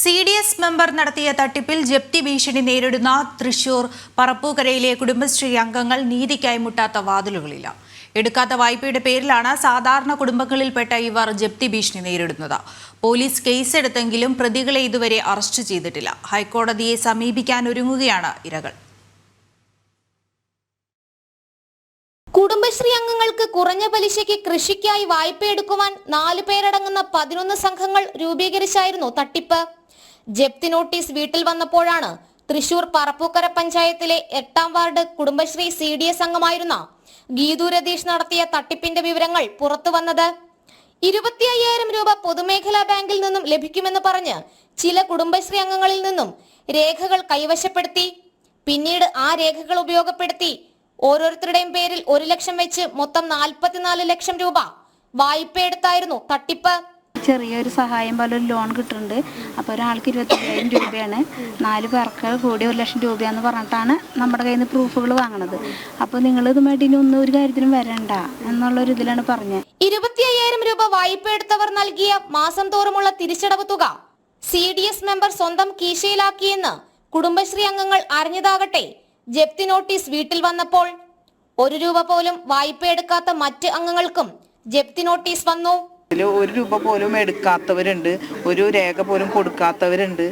CDS member നടത്തിയ തട്ടിപ്പിൽ ജപ്തി ഭീഷണി നേരിടുന്ന തൃശൂർ പറപ്പൂക്കരയിലെ കുടുംബശ്രീ അംഗങ്ങൾ നീതിക്കായി മുട്ടാത്ത വാതിലുകളില്ല. എടുക്കാത്ത വായ്പയുടെ പേരിലാണ് സാധാരണ കുടുംബങ്ങളിൽപ്പെട്ട ഇവർ ജപ്തി ഭീഷണി നേരിടുന്നത്. പോലീസ് കേസെടുത്തെങ്കിലും പ്രതികളെ ഇതുവരെ അറസ്റ്റ് ചെയ്തിട്ടില്ല. ഹൈക്കോടതിയെ സമീപിക്കാനൊരുങ്ങുകയാണ് ഇരകൾ. കുടുംബശ്രീ അംഗങ്ങൾക്ക് കുറഞ്ഞ പലിശയ്ക്ക് കൃഷിക്കായി വായ്പയെടുക്കുവാൻ 4 പേരടങ്ങുന്ന 11 സംഘങ്ങൾ രൂപീകരിച്ചായിരുന്നു തട്ടിപ്പ്. ജപ്തി നോട്ടീസ് വീട്ടിൽ വന്നപ്പോഴാണ് തൃശൂർ പറപ്പൂക്കര പഞ്ചായത്തിലെ 8ാം വാർഡ് കുടുംബശ്രീ CDS അംഗമായിരുന്ന ഗീതു രതീഷ് നടത്തിയ തട്ടിപ്പിന്റെ വിവരങ്ങൾ പുറത്തു വന്നത്. 25,000 രൂപ പൊതുമേഖലാ ബാങ്കിൽ നിന്നും ലഭിക്കുമെന്ന് പറഞ്ഞ് ചില കുടുംബശ്രീ അംഗങ്ങളിൽ നിന്നും രേഖകൾ കൈവശപ്പെടുത്തി. പിന്നീട് ആ രേഖകൾ ഉപയോഗപ്പെടുത്തി ഓരോരുത്തരുടെയും പേരിൽ 1 ലക്ഷം വെച്ച് മൊത്തം 44 ലക്ഷം രൂപ വായ്പയെടുത്തായിരുന്നു തട്ടിപ്പ്. ചെറിയൊരു സഹായം പോലെ ഒരു ലോൺ കിട്ടുന്നുണ്ട്. അപ്പോൾ ഒരാൾക്ക് 25,000 രൂപയാണ്. 4 പേർക്ക് കൂടി 1 ലക്ഷം രൂപയാന്ന് പറഞ്ഞിട്ടാണ് നമ്മുടെ കയ്യിൽ നിന്ന് പ്രൂഫുകൾ വാങ്ങണത്. അപ്പോൾ നിങ്ങൾ ഇതുമായിട്ട് ഇനി ഒന്നും ഒരു കാര്യത്തിനും വരണ്ട എന്നുള്ളൊരു ഇതിലാണ് പറഞ്ഞത്. 25,000 രൂപ വായ്പയെടുത്തവർ നൽകിയ മാസം തോറുമുള്ള തിരിച്ചടവ് തുക CDS മെമ്പർ സ്വന്തം കീശയിലാക്കിയെന്ന് കുടുംബശ്രീ അംഗങ്ങൾ അറിഞ്ഞതാകട്ടെ ജപ്തി നോട്ടീസ് വീട്ടിൽ വന്നപ്പോൾ. 1 രൂപ പോലും വായ്പയെടുക്കാത്ത മറ്റ് അംഗങ്ങൾക്കും ജപ്തി നോട്ടീസ് വന്നു. 1 രൂപ പോലും എടുക്കാത്തവരുണ്ട്, ഒരു രേഖ പോലും കൊടുക്കാത്തവരുണ്ട്.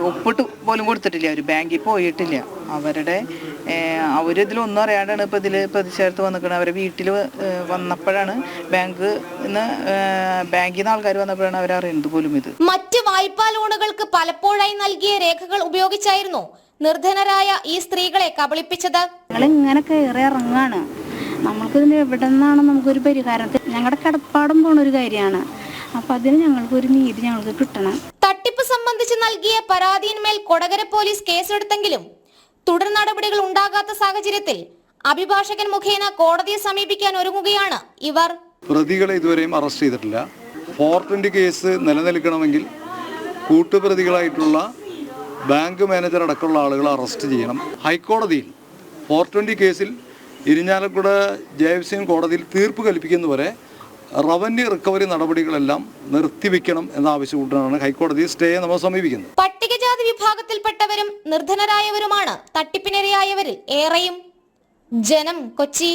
ഒപ്പിട്ട് പോലും കൊടുത്തിട്ടില്ല, അവർ ബാങ്കിൽ പോയിട്ടില്ല. അവരിതിലൊന്നും അറിയാണ്ടാണ് ഇപ്പോൾ ഇതിൽ പ്രതിഷേധത്ത് വന്നിരിക്കുന്നത്. അവരെ വീട്ടിൽ വന്നപ്പോഴാണ് ബാങ്കിൽ നിന്ന് ആൾക്കാർ വന്നപ്പോഴാണ് അവരറിയുന്നത് പോലും. ഇത് മറ്റ് വായ്പാ ലോണുകൾക്ക് പലപ്പോഴായി നൽകിയ രേഖകൾ ഉപയോഗിച്ചായിരുന്നു നിർധനരായ ഈ സ്ത്രീകളെ കബളിപ്പിച്ചത്. ഇങ്ങനെ കയറി ഇറങ്ങാണ്. നമ്മൾക്കിതിന് എവിടെ നിന്നാണ് നമുക്കൊരു പരിഹാരം? ഞങ്ങളുടെ കിടപ്പാടും പോണ ഒരു കാര്യമാണ്. അപ്പൊ അതിന് ഞങ്ങൾക്കൊരു നീതി ഞങ്ങൾക്ക് കിട്ടണം. തട്ടിപ്പ് സംബന്ധിച്ച് നൽകിയ പരാതിയിന്മേൽ കൊടകര പോലീസ് കേസെടുത്തെങ്കിലും തുടർ നടപടികൾ ഉണ്ടാകാത്ത സാഹചര്യത്തിൽ അഭിഭാഷകൻ മുഖേന കോടതിയെ സമീപിക്കാൻ ഒരുങ്ങുകയാണ് ഇവർ. പ്രതികളെ ഇതുവരെയും അറസ്റ്റ് ചെയ്തിട്ടില്ല. 420 കേസ് നിലനിൽക്കണമെങ്കിൽ കൂട്ടുപ്രതികളായിട്ടുള്ള ബാങ്ക് മാനേജർ അടക്കമുള്ള ആളുകളെ അറസ്റ്റ് ചെയ്യണം. ഹൈക്കോടതിയിൽ 420 കേസിൽ ഇരിഞ്ഞാലക്കുട ജയസിംഗ് കോടതിയിൽ തീർപ്പ് കൽപ്പിക്കുന്നവരെ റവന്യൂ റിക്കവറി നടപടികളെല്ലാം നിർത്തിവെക്കണം എന്ന ആവശ്യപ്പെട്ടാണ് ഹൈക്കോടതി സ്റ്റേയെ നമ്മൾ സമീപിക്കുന്നത്. പട്ടികജാതി വിഭാഗത്തിൽപ്പെട്ടവരും നിർധനരായവരുമാണ് തട്ടിപ്പിനിരയായവരിൽ ഏറെയും. ജനം, കൊച്ചി.